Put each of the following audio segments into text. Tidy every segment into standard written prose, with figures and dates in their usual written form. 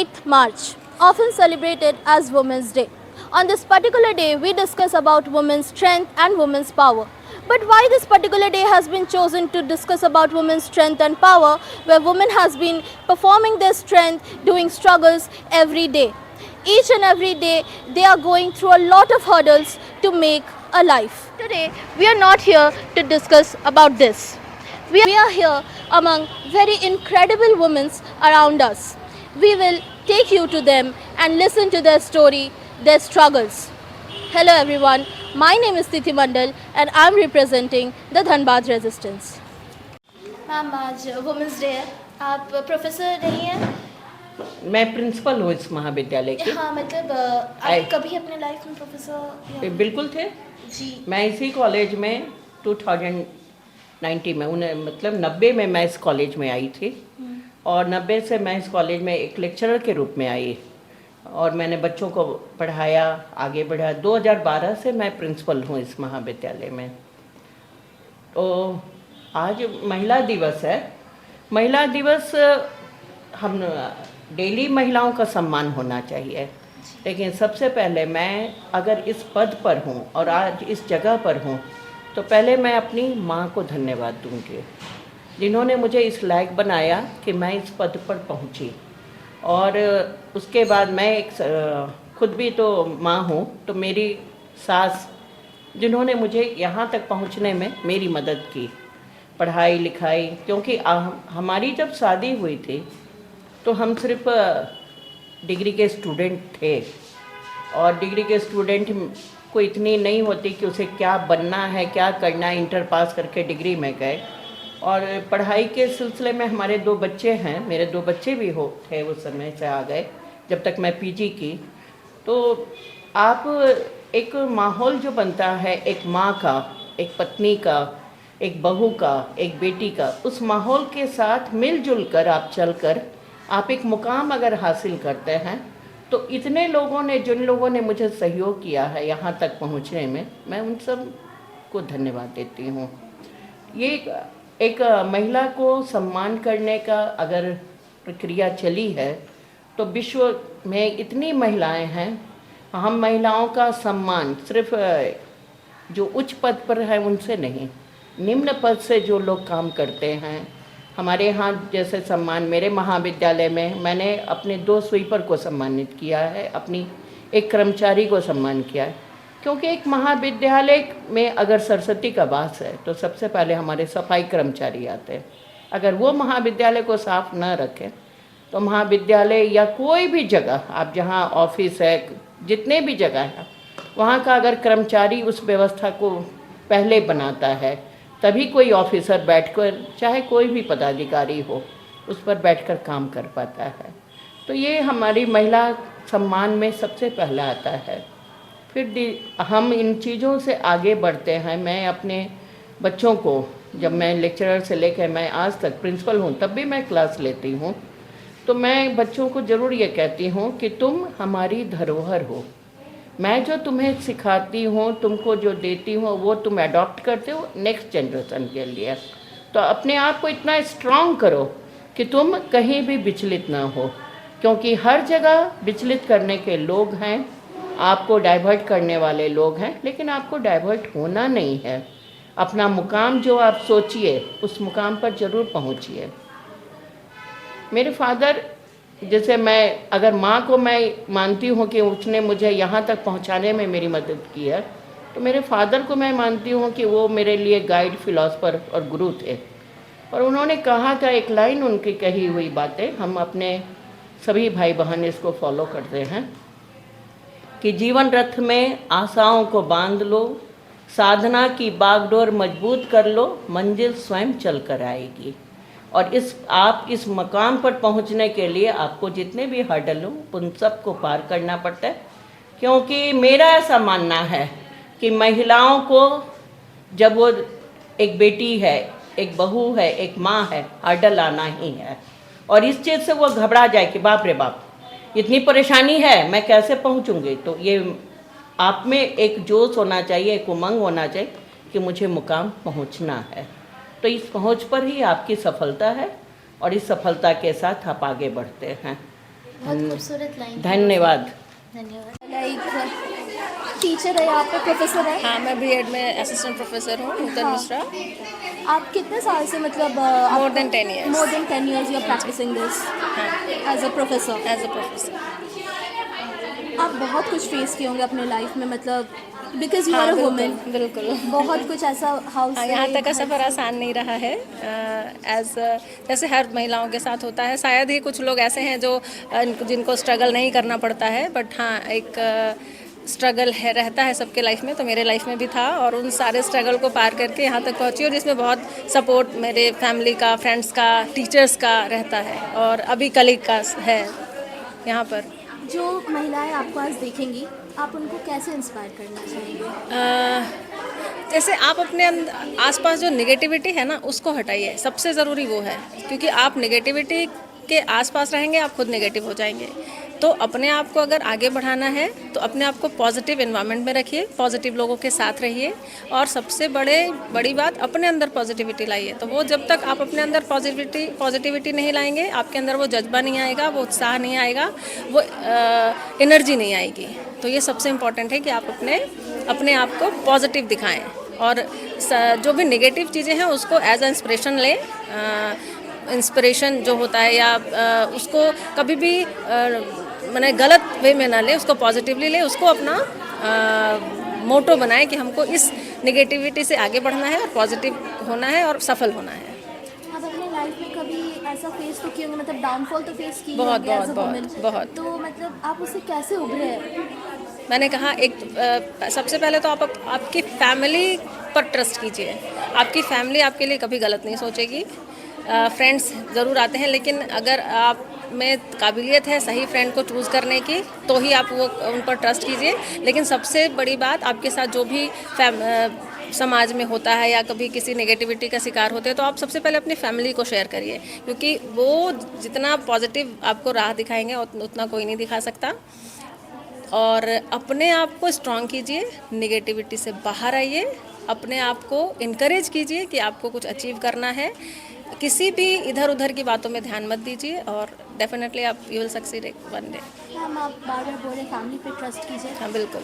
8th March, often celebrated as Women's Day. On this particular day, we discuss about women's strength and women's power. But why this particular day has been chosen to discuss about women's strength and power, where women has been performing their strength, doing struggles every day. Each and every day, they are going through a lot of hurdles to make a life. Today, we are not here to discuss about this. We are here among very incredible women around us. We will take you to them and listen to their story, their struggles. Hello everyone, my name is Tithi Mandal and I am representing the Dhanbad Resistance. Ma'am आज women's day है, आप professor रही हैं? मैं principal हूँ इस महाविद्यालय की। हाँ, मतलब आप कभी अपने लाइफ में प्रोफेसर? बिल्कुल थे जी। मैं इसी कॉलेज में 2090 में मतलब 90 में मैं इस कॉलेज में आई थी और 90 से मैं इस कॉलेज में एक लेक्चरर के रूप में आई और मैंने बच्चों को पढ़ाया, आगे बढ़ाया। 2012 से मैं प्रिंसिपल हूँ इस महाविद्यालय में। तो आज महिला दिवस है। महिला दिवस हम डेली महिलाओं का सम्मान होना चाहिए, लेकिन सबसे पहले मैं अगर इस पद पर हूँ और आज इस जगह पर हूँ तो पहले मैं अपनी माँ को धन्यवाद दूँगी, जिन्होंने मुझे इस लायक बनाया कि मैं इस पद पर पहुँची। और उसके बाद मैं एक खुद भी तो माँ हूँ, तो मेरी सास जिन्होंने मुझे यहाँ तक पहुँचने में मेरी मदद की, पढ़ाई लिखाई। क्योंकि हमारी जब शादी हुई थी तो हम सिर्फ डिग्री के स्टूडेंट थे और डिग्री के स्टूडेंट को इतनी नहीं होती कि उसे क्या बनना है, क्या करना है। इंटर पास करके डिग्री में गए और पढ़ाई के सिलसिले में हमारे 2 बच्चे हैं, मेरे 2 बच्चे भी थे उस समय से आ गए जब तक मैं पीजी की। तो आप एक माहौल जो बनता है एक माँ का, एक पत्नी का, एक बहू का, एक बेटी का, उस माहौल के साथ मिलजुल कर आप चलकर आप एक मुकाम अगर हासिल करते हैं तो इतने लोगों ने, जिन लोगों ने मुझे सहयोग किया है यहाँ तक पहुँचने में, मैं उन सब को धन्यवाद देती हूँ। ये एक महिला को सम्मान करने का अगर प्रक्रिया चली है तो विश्व में इतनी महिलाएं हैं। हम महिलाओं का सम्मान सिर्फ जो उच्च पद पर है उनसे नहीं, निम्न पद से जो लोग काम करते हैं। हमारे यहाँ जैसे सम्मान मेरे महाविद्यालय में मैंने अपने 2 स्वीपर को सम्मानित किया है, अपनी एक कर्मचारी को सम्मान किया है। क्योंकि एक महाविद्यालय में अगर सरस्वती का वास है तो सबसे पहले हमारे सफाई कर्मचारी आते हैं। अगर वो महाविद्यालय को साफ न रखें तो महाविद्यालय या कोई भी जगह आप जहाँ ऑफिस है, जितने भी जगह है, वहाँ का अगर कर्मचारी उस व्यवस्था को पहले बनाता है तभी कोई ऑफिसर बैठकर, चाहे कोई भी पदाधिकारी हो, उस पर बैठकर काम कर पाता है। तो ये हमारी महिला सम्मान में सबसे पहला आता है। फिर हम इन चीज़ों से आगे बढ़ते हैं। मैं अपने बच्चों को, जब मैं लेक्चरर से लेकर मैं आज तक प्रिंसिपल हूँ, तब भी मैं क्लास लेती हूँ, तो मैं बच्चों को ज़रूर ये कहती हूँ कि तुम हमारी धरोहर हो। मैं जो तुम्हें सिखाती हूँ, तुमको जो देती हूँ, वो तुम अडॉप्ट करते हो नेक्स्ट जनरेशन के लिए। तो अपने आप को इतना स्ट्रांग करो कि तुम कहीं भी विचलित ना हो, क्योंकि हर जगह विचलित करने के लोग हैं, आपको डाइवर्ट करने वाले लोग हैं, लेकिन आपको डाइवर्ट होना नहीं है। अपना मुकाम जो आप सोचिए उस मुकाम पर ज़रूर पहुँचिए। मेरे फादर, जैसे मैं अगर माँ को मैं मानती हूँ कि उसने मुझे यहाँ तक पहुँचाने में मेरी मदद की है, तो मेरे फादर को मैं मानती हूँ कि वो मेरे लिए गाइड, फिलॉसफर और गुरु थे। और उन्होंने कहा था, एक लाइन उनकी कही हुई बातें हम अपने सभी भाई बहन इसको फॉलो करते हैं कि जीवन रथ में आशाओं को बांध लो, साधना की बागडोर मजबूत कर लो, मंजिल स्वयं चल कर आएगी। और आप इस मकाम पर पहुंचने के लिए आपको जितने भी हर्डल हो उन सब को पार करना पड़ता है। क्योंकि मेरा ऐसा मानना है कि महिलाओं को, जब वो एक बेटी है, एक बहू है, एक माँ है, हर्डल आना ही है। और इस चीज़ से वो घबरा जाए कि बाप रे बाप, इतनी परेशानी है, मैं कैसे पहुंचूंगी। तो ये आप में एक जोश होना चाहिए, एक उमंग होना चाहिए कि मुझे मुकाम पहुंचना है। तो इस पहुंच पर ही आपकी सफलता है और इस सफलता के साथ आप आगे बढ़ते हैं। बहुत खूबसूरत लाइन। धन्यवाद। धन्यवाद। लाइक टीचर है यहाँ पे, प्रोफेसर है। हाँ, मैं बीएड में असिस्टेंट प्रोफेसर हूँ, नूतन हाँ। मिश्रा। आप कितने साल से मतलब More than 10 years. More than 10 years you are practicing this as a professor. As a professor. आप बहुत कुछ फेस किए होंगे अपने लाइफ में, मतलब बिकॉज यू हाँ, आर अ बिल्कुल, वुमेन। बिल्कुल। बहुत कुछ ऐसा हाउस हाँ, यहाँ तक का सफ़र आसान नहीं रहा है। जैसे हर महिलाओं के साथ होता है, शायद ही कुछ लोग ऐसे हैं जो जिनको स्ट्रगल नहीं करना पड़ता है, बट हाँ, एक स्ट्रगल है, रहता है सबके लाइफ में। तो मेरे लाइफ में भी था, और उन सारे स्ट्रगल को पार करके यहाँ तक पहुँची, और जिसमें बहुत सपोर्ट मेरे फैमिली का, फ्रेंड्स का, टीचर्स का रहता है, और अभी कलीग का है यहाँ पर। जो महिलाएं आपको आज देखेंगी, आप उनको कैसे इंस्पायर करना चाहेंगे? जैसे आप अपने आसपास जो नेगेटिविटी है ना, उसको हटाइए। सबसे ज़रूरी वो है, क्योंकि आप नेगेटिविटी के आसपास रहेंगे, आप खुद नेगेटिव हो जाएंगे। तो अपने आप को अगर आगे बढ़ाना है तो अपने आप को पॉजिटिव एनवायरनमेंट में रखिए, पॉजिटिव लोगों के साथ रहिए, और सबसे बड़ी बात, अपने अंदर पॉजिटिविटी लाइए। तो वो जब तक आप अपने अंदर पॉजिटिविटी नहीं लाएंगे, आपके अंदर वो जज्बा नहीं आएगा, वो उत्साह नहीं आएगा, वो एनर्जी नहीं आएगी। तो ये सबसे इम्पॉर्टेंट है कि आप अपने आप को पॉजिटिव दिखाएं, और जो भी नेगेटिव चीज़ें हैं उसको एज अ इंस्पिरेशन लें। इंस्पिरेशन जो होता है, या उसको कभी भी मैंने गलत वे में ना ले, उसको पॉजिटिवली ले, उसको अपना मोटो बनाए कि हमको इस नेगेटिविटी से आगे बढ़ना है, और पॉजिटिव होना है, और सफल होना है। आप अपने लाइफ में कभी ऐसा फेस तो किए होंगे, मतलब डाउनफॉल तो फेस की बहुत, होंगे as a बहुत, woman। बहुत। तो मतलब आप उससे कैसे उभरे हैं? मैंने कहा, सबसे पहले तो आपकी फैमिली पर ट्रस्ट कीजिए। आपकी फैमिली आपके लिए कभी गलत नहीं सोचेगी। फ्रेंड्स ज़रूर आते हैं, लेकिन अगर आप में काबिलियत है सही फ्रेंड को चूज़ करने की, तो ही आप उन पर ट्रस्ट कीजिए। लेकिन सबसे बड़ी बात, आपके साथ जो भी समाज में होता है, या कभी किसी नेगेटिविटी का शिकार होते हैं, तो आप सबसे पहले अपनी फैमिली को शेयर करिए, क्योंकि वो जितना पॉजिटिव आपको राह दिखाएंगे उतना कोई नहीं दिखा सकता। और अपने आप को स्ट्रॉन्ग कीजिए, नेगेटिविटी से बाहर आइए, अपने आप को इनकरेज कीजिए कि आपको कुछ अचीव करना है। किसी भी इधर उधर की बातों में ध्यान मत दीजिए, और डेफिनेटली आप you will succeed one day. Ma'am, आप बार बार बोल रहे फैमिली पे ट्रस्ट कीजिए। हाँ, बिल्कुल।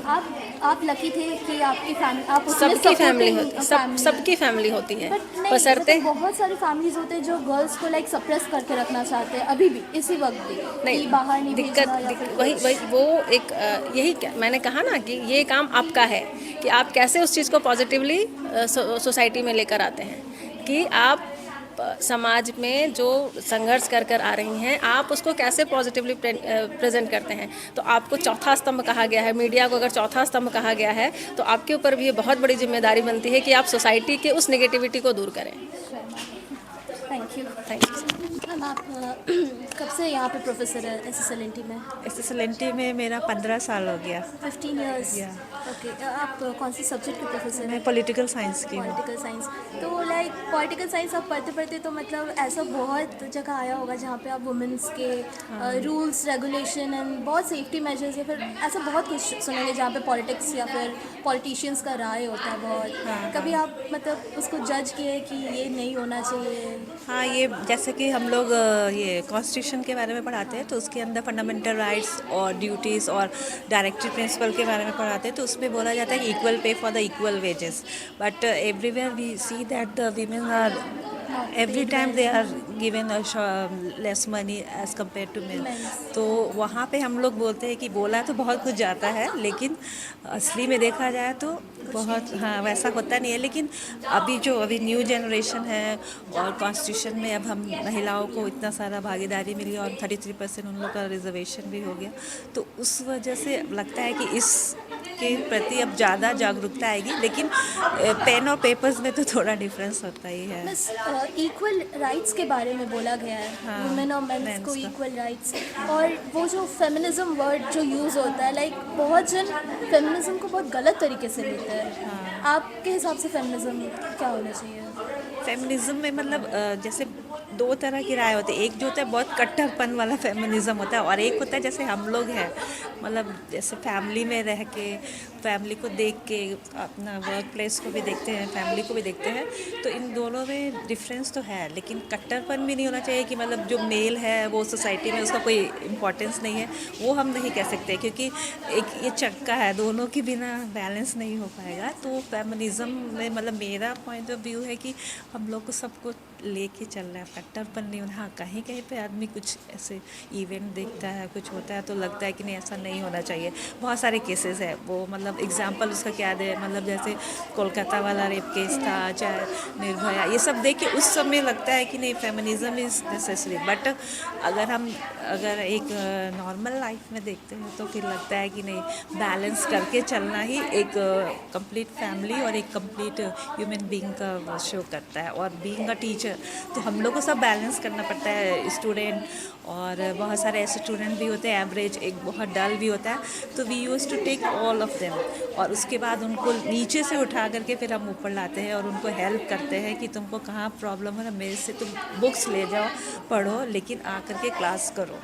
आप लकी थे कि आपकी फैमिली, आप उसमें सबकी फैमिली supporting होती, family सबकी फैमिली होती है, But नहीं, बशर्ते मतलब बहुत सारी फैमिलीज होते हैं जो गर्ल्स को लाइक सप्रेस करके रखना चाहते हैं अभी भी, इसी वक्त भी, नहीं, कि बाहर नहीं भेजना या फिर वही वो एक यही मैंने कहा ना कि ये काम आपका है कि आप कैसे उस चीज़ को पॉजिटिवली सोसाइटी में लेकर आते हैं, कि आप समाज में जो संघर्ष कर आ रही हैं, आप उसको कैसे पॉजिटिवली प्रेजेंट करते हैं। तो आपको चौथा स्तंभ कहा गया है, मीडिया को अगर चौथा स्तंभ कहा गया है, तो आपके ऊपर भी ये बहुत बड़ी जिम्मेदारी बनती है कि आप सोसाइटी के उस नेगेटिविटी को दूर करें। Thank you. Thank you. Ma'am, आप कब से यहाँ पे प्रोफेसर है SSLNT में? SSLNT में मेरा 15 साल हो गया। 15 ईयर्स। ओके। आप कौन से सब्जेक्ट के प्रोफेसर हैं? मैं पॉलिटिकल साइंस की हूँ। Political science. तो लाइक पॉलिटिकल साइंस आप पढ़ते पढ़ते तो मतलब ऐसा बहुत जगह आया होगा जहाँ पे आप वुमेंस के रूल्स रेगुलेशन एंड बहुत सेफ्टी मेजर्स, या फिर ऐसा बहुत कुछ सुनेंगे जहाँ पे पॉलिटिक्स या फिर पॉलिटिशियंस का राय होता है बहुत। कभी आप मतलब उसको जज किए कि ये नहीं होना चाहिए? हाँ, ये जैसे कि हम लोग ये कॉन्स्टिट्यूशन के बारे में पढ़ाते हैं, तो उसके अंदर फंडामेंटल राइट्स और ड्यूटीज़ और डायरेक्टिव प्रिंसिपल के बारे में पढ़ाते हैं, तो उसमें बोला जाता है कि इक्वल पे for the equal wages, but everywhere we see that the women are every time they are given less money as compared to men। तो वहाँ पे हम लोग बोलते हैं कि बोला तो बहुत कुछ जाता है, लेकिन असली में देखा जाए तो बहुत, हाँ, वैसा होता नहीं है। लेकिन अभी न्यू जनरेशन है, और कॉन्स्टिट्यूशन में अब हम महिलाओं को इतना सारा भागीदारी मिली, और 33% उन लोग का रिजर्वेशन भी हो गया, तो उस वजह से लगता है कि इस के प्रति अब ज़्यादा जागरूकता आएगी। लेकिन पेन और पेपर्स में तो थोड़ा डिफरेंस होता ही है। बस इक्वल राइट्स के बारे में बोला गया है, वुमेन और मेंस को इक्वल राइट्स, और वो जो फेमिनिज्म वर्ड जो यूज़ होता है, लाइक बहुत जन फेमिनिज्म को बहुत गलत तरीके से लेते हैं। आपके हिसाब से फेमिनिज्म क्या होना चाहिए? फेमिनिज्म में मतलब जैसे दो तरह की राय होती है। एक जो होता है बहुत कट्टरपन वाला फेमिनिज्म होता है, और एक होता है जैसे हम लोग हैं, मतलब जैसे फैमिली में रह के, फैमिली को देख के, अपना वर्क प्लेस को भी देखते हैं, फैमिली को भी देखते हैं, तो इन दोनों में डिफरेंस तो है। लेकिन कट्टरपन भी नहीं होना चाहिए कि मतलब जो मेल है वो सोसाइटी में उसका कोई इम्पोर्टेंस नहीं है, वो हम नहीं कह सकते, क्योंकि एक ये चक्का है, दोनों के बिना बैलेंस नहीं हो पाएगा। तो फेमिनिज्म में मतलब मेरा पॉइंट ऑफ व्यू है कि हम लोग को सबको लेके चल रहा है, कट्टरपन नहीं होना। हाँ, कहीं कहीं पे आदमी कुछ ऐसे इवेंट देखता है, कुछ होता है तो लगता है कि नहीं ऐसा नहीं होना चाहिए। बहुत सारे केसेस है, वो मतलब एग्जांपल उसका क्या दे, मतलब जैसे कोलकाता वाला रेप केस था, चाहे निर्भया, ये सब देख के उस समय लगता है कि नहीं फेमिनिज्म इज़ नेसेसरी। बट अगर एक नॉर्मल लाइफ में देखते हैं तो फिर लगता है कि नहीं, बैलेंस करके चलना ही एक कंप्लीट फैमिली और एक कंप्लीट ह्यूमन बीइंग का शो करता है। और बीइंग अ टीचर तो हम लोग को सब बैलेंस करना पड़ता है। स्टूडेंट, और बहुत सारे ऐसे स्टूडेंट भी होते हैं एवरेज, एक बहुत डल भी होता है, तो we use to take all of them, और उसके बाद उनको नीचे से उठा करके फिर हम ऊपर लाते हैं और उनको हेल्प करते हैं कि तुमको कहाँ प्रॉब्लम है ना, मेरे से तुम बुक्स ले जाओ, पढ़ो, लेकिन आकर के क्लास करो।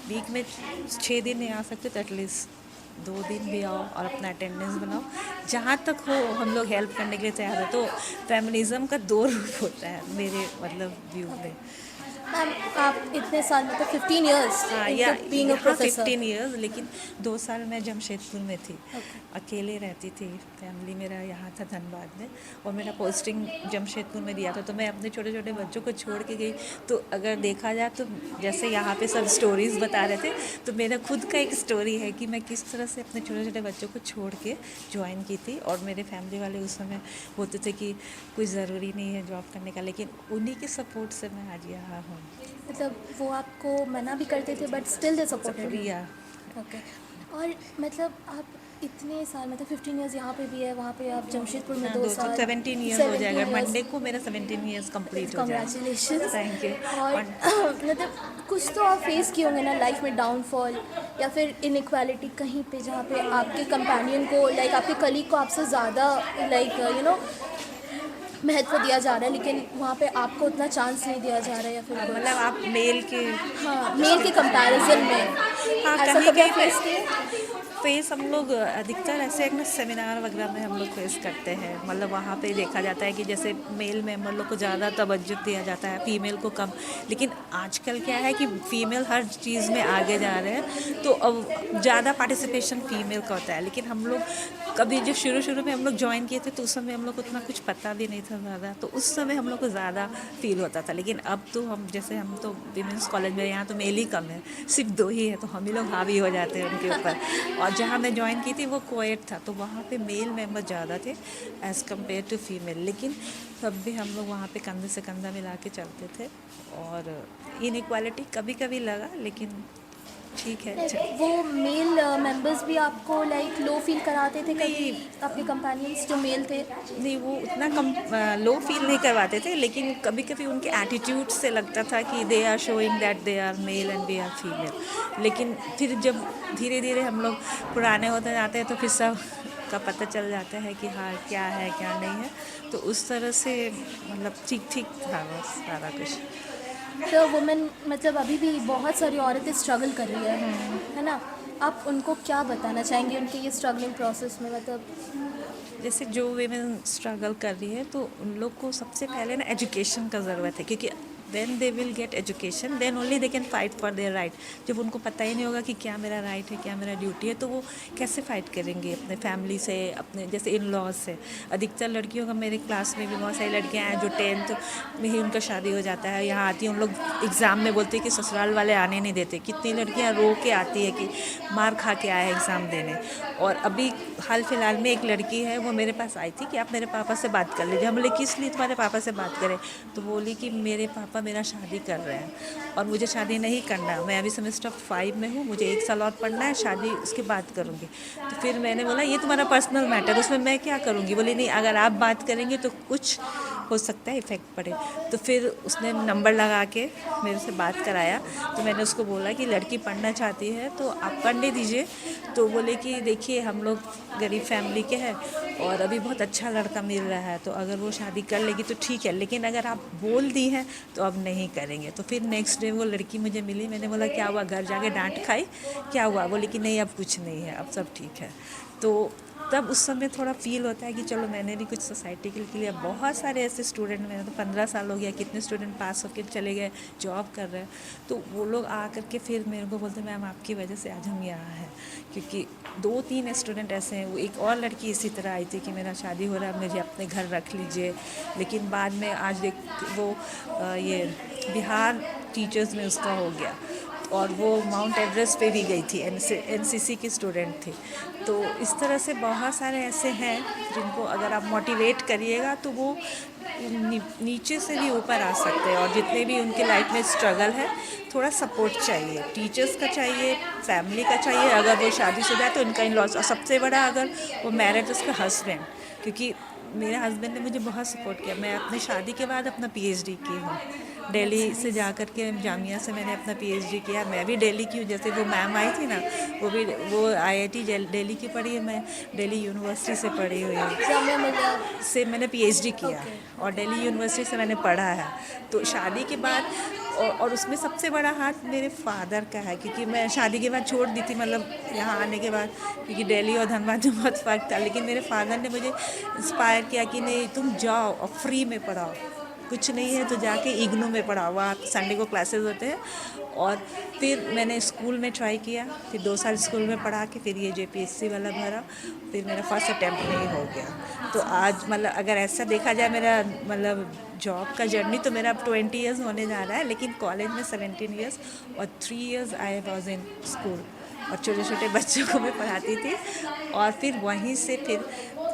वीक में 6 दिन नहीं आ सकते तो एटलीस्ट 2 दिन भी आओ और अपना अटेंडेंस बनाओ। जहाँ तक हो हम लोग हेल्प करने के लिए तैयार है। तो फेमिनिज्म का 2 रूप होता है मेरे मतलब व्यू में। मैम, आप इतने साल मतलब 15 ईयर्स हाँ, या बीइंग अ प्रोफेसर। 15 ईयर्स, लेकिन 2 साल मैं जमशेदपुर में थी, अकेले रहती थी। फैमिली मेरा यहाँ था धनबाद में, और मेरा पोस्टिंग जमशेदपुर में दिया था, तो मैं अपने छोटे छोटे बच्चों को छोड़ के गई। तो अगर देखा जाए तो जैसे यहाँ पे सब स्टोरीज़ बता रहे थे, तो मेरा खुद का एक स्टोरी है कि मैं किस तरह से अपने छोटे छोटे बच्चों को छोड़ के ज्वाइन की थी। और मेरे फैमिली वाले उस समय बोलते थे कि कोई ज़रूरी नहीं है जॉब करने का, लेकिन उन्हीं के सपोर्ट से मैं आज यहाँ हूँ। मतलब वो आपको मना भी करते थे बट स्टिल दे सपोर्टेड। या ओके। और मतलब आप इतने साल मतलब 15 ईयर्स यहाँ पे भी है, वहाँ पे आप जमशेदपुर में 2 साल, 17 ईयर्स हो जाएगा मंडे को, मेरा 17 ईयर्स कंप्लीट हो जाएगा। कंग्रेचुलेशन। Thank you. और मतलब कुछ तो आप फेस किए होंगे ना लाइफ में, डाउनफॉल या फिर इनइक्वालिटी कहीं पे, जहाँ पे आपके कंपेनियन को, लाइक आपके कलीग को आपसे ज़्यादा लाइक महत्व दिया जा रहा है, लेकिन वहाँ पे आपको उतना चांस नहीं दिया जा रहा है, या फिर कुछ। मतलब आप मेल के, हाँ, मेल के कंपैरिजन में हाँ, ऐसा कहीं कभी कहीं आप पे फेस किए? फेस हम लोग अधिकतर ऐसे एक ना सेमिनार वगैरह में हम लोग फेस करते हैं। मतलब वहाँ पे देखा जाता है कि जैसे मेल मेंबर लोग को ज़्यादा तवज्जो दिया जाता है, फीमेल को कम। लेकिन आजकल क्या है कि फीमेल हर चीज़ में आगे जा रहे हैं, तो अब ज़्यादा पार्टिसिपेशन फीमेल का होता है। लेकिन हम लोग कभी जो शुरू में हम लोग ज्वाइन किए थे, तो उस समय हम लोग को उतना कुछ पता भी नहीं था ज़्यादा, तो उस समय हम लोग को ज़्यादा फील होता था। लेकिन अब तो हम जैसे, हम तो वीमेंस कॉलेज में, यहाँ तो मेल ही कम है, सिर्फ 2 ही है, तो हम ही लोग हावी हो जाते हैं उनके ऊपर। और जहाँ मैं ज्वाइन की थी वो कोएड था, तो वहाँ पे मेल मेंबर ज़्यादा थे एज़ कम्पेयर टू फीमेल। लेकिन तब भी हम लोग वहाँ पे कंधे से कंधा मिला के चलते थे। और इनइक्वालिटी कभी कभी लगा, लेकिन ठीक है। वो मेल मेंबर्स भी आपको लाइक लो फील कराते थे कभी, आपके कंपेनियंस जो मेल थे? नहीं, वो उतना लो फील नहीं करवाते थे, लेकिन कभी कभी उनके एटीट्यूड से लगता था कि they are showing that they are male and we are female. लेकिन फिर जब धीरे धीरे हम लोग पुराने होते जाते हैं, तो फिर सब का पता चल जाता है कि हाँ क्या है क्या नहीं है। तो उस तरह से मतलब ठीक ठीक था बस सारा कुछ। तो वुमेन मतलब अभी भी बहुत सारी औरतें स्ट्रगल कर रही है ना? आप उनको क्या बताना चाहेंगे उनके ये स्ट्रगलिंग प्रोसेस में? मतलब जैसे जो वीमेन स्ट्रगल कर रही है, तो उन लोग को सबसे पहले ना एजुकेशन का ज़रूरत है, क्योंकि then they will get education, then only they can fight for their right. जब उनको पता ही नहीं होगा कि क्या मेरा राइट है, क्या मेरा ड्यूटी है, तो वो कैसे फ़ाइट करेंगे अपने फैमिली से, अपने जैसे इन लॉज से। अधिकतर लड़कियों का, मेरे क्लास में भी बहुत सारी लड़कियाँ हैं जो 10th में ही उनका शादी हो जाता है, यहाँ आती हैं, उन लोग एग्ज़ाम में बोलते हैं कि ससुराल वाले आने नहीं देते। कितनी लड़कियाँ रो के आती है कि मार खा के आए एग्ज़ाम देने। और अभी हाल फिलहाल में एक लड़की है, वो मेरे पास आई थी कि आप मेरे पापा से बात कर लीजिए। हम बोले किस लिए तुम्हारे पापा से बात करें? तो बोली कि मेरे पापा मेरा शादी कर रहे हैं और मुझे शादी नहीं करना, मैं अभी सेमेस्टर 5 में हूँ, मुझे 1 साल और पढ़ना है, शादी उसके बाद करूँगी। तो फिर मैंने बोला ये तुम्हारा पर्सनल मैटर, उसमें मैं क्या करूँगी? बोली नहीं, अगर आप बात करेंगे तो कुछ हो सकता है इफ़ेक्ट पड़े। तो फिर उसने नंबर लगा के मेरे से बात कराया, तो मैंने उसको बोला कि लड़की पढ़ना चाहती है तो आप पढ़ने दीजिए। तो बोले कि देखिए हम लोग गरीब फैमिली के हैं और अभी बहुत अच्छा लड़का मिल रहा है, तो अगर वो शादी कर लेगी तो ठीक है, लेकिन अगर आप बोल दी हैं तो अब नहीं करेंगे। तो फिर नेक्स्ट डे वो लड़की मुझे मिली, मैंने बोला क्या हुआ, घर जाके डांट खाई, क्या हुआ? बोले कि नहीं अब कुछ नहीं है, अब सब ठीक है। तो तब उस समय थोड़ा फील होता है कि चलो मैंने भी कुछ सोसाइटी के लिए, बहुत सारे ऐसे स्टूडेंट, मैंने तो 15 साल हो गया, कितने स्टूडेंट पास होकर चले गए, जॉब कर रहे हैं, तो वो लोग आ करके फिर मेरे को बोलते मैम आपकी वजह से आज हम यहाँ हैं। क्योंकि 2-3 स्टूडेंट ऐसे हैं, वो एक और लड़की इसी तरह आई थी कि मेरा शादी हो रहा है, मुझे अपने घर रख लीजिए, लेकिन बाद में आज देख वो ये बिहार टीचर्स में उसका हो गया और वो माउंट एवरेस्ट पे भी गई थी, एनसीसी की स्टूडेंट थी। तो इस तरह से बहुत सारे ऐसे हैं जिनको अगर आप मोटिवेट करिएगा तो वो नीचे से भी ऊपर आ सकते हैं। और जितने भी उनके लाइफ में स्ट्रगल है, थोड़ा सपोर्ट चाहिए, टीचर्स का चाहिए, फैमिली का चाहिए। अगर वो शादीशुदा है तो उनका इन लॉस, और सबसे बड़ा अगर वो मैरिड उसका हस्बैंड, क्योंकि मेरे हस्बैंड ने मुझे बहुत सपोर्ट किया। मैं अपनी शादी के बाद अपना पीएचडी की हूँ, दिल्ली से जा कर के जामिया से मैंने अपना पीएचडी किया। मैं भी दिल्ली की हूँ, जैसे वो मैम आई थी ना, वो आईआईटी दिल्ली की पढ़ी है, मैं दिल्ली यूनिवर्सिटी से पढ़ी हुई हूँ, जामिया मिलिया से मैंने पीएचडी किया और दिल्ली यूनिवर्सिटी से मैंने पढ़ा है। तो शादी के बाद और उसमें सबसे बड़ा हाथ मेरे फादर का है, क्योंकि मैं शादी के बाद छोड़ दी थी, मतलब यहाँ आने के बाद, क्योंकि दिल्ली और धनबाद में बहुत फ़र्क था। लेकिन मेरे फादर ने मुझे इंस्पायर किया कि नहीं तुम जाओ और फ्री में पढ़ाओ, कुछ नहीं है तो जाके इग्नू में पढ़ाओ, वहाँ संडे को क्लासेस होते हैं। और फिर मैंने स्कूल में ट्राई किया, फिर 2 साल स्कूल में पढ़ा के फिर ये जेपीएससी वाला भरा, फिर मेरा फर्स्ट अटैम्प्ट नहीं हो गया। तो आज मतलब अगर ऐसा देखा जाए मेरा मतलब जॉब का जर्नी, तो मेरा अब 20 ईयर्स होने जा रहा है, लेकिन कॉलेज में 17 ईयर्स और 3 years I was in school, और छोटे छोटे बच्चों को मैं पढ़ाती थी। और फिर वहीं से फिर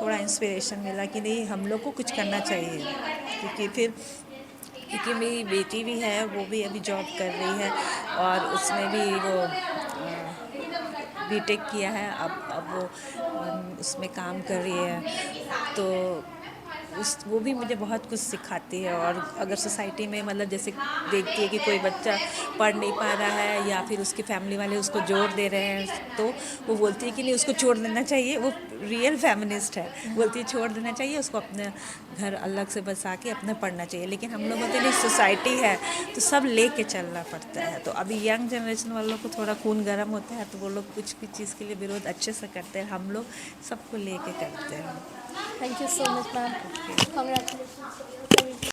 थोड़ा इंस्पिरेशन मिला कि नहीं हम लोग को कुछ करना चाहिए, क्योंकि मेरी बेटी भी है, वो भी अभी जॉब कर रही है और उसने भी वो बीटेक किया है, अब वो उसमें काम कर रही है। तो वो भी मुझे बहुत कुछ सिखाती है। और अगर सोसाइटी में मतलब जैसे देखती है कि कोई बच्चा पढ़ नहीं पा रहा है या फिर उसकी फैमिली वाले उसको जोर दे रहे हैं, तो वो बोलती है कि नहीं उसको छोड़ देना चाहिए। वो रियल फेमिनिस्ट है, बोलती है छोड़ देना चाहिए उसको, अपने घर अलग से बसा के अपना पढ़ना चाहिए। लेकिन हम लोग बोलते हैं नहीं सोसाइटी है तो सब ले कर चलना पड़ता है। तो अभी यंग जनरेशन वालों को थोड़ा खून गर्म होता है, तो वो लोग कुछ भी चीज़ के लिए विरोध अच्छे से करते हैं, हम लोग सबको ले कर करते हैं। Thank you so much, ma'am. Congratulations.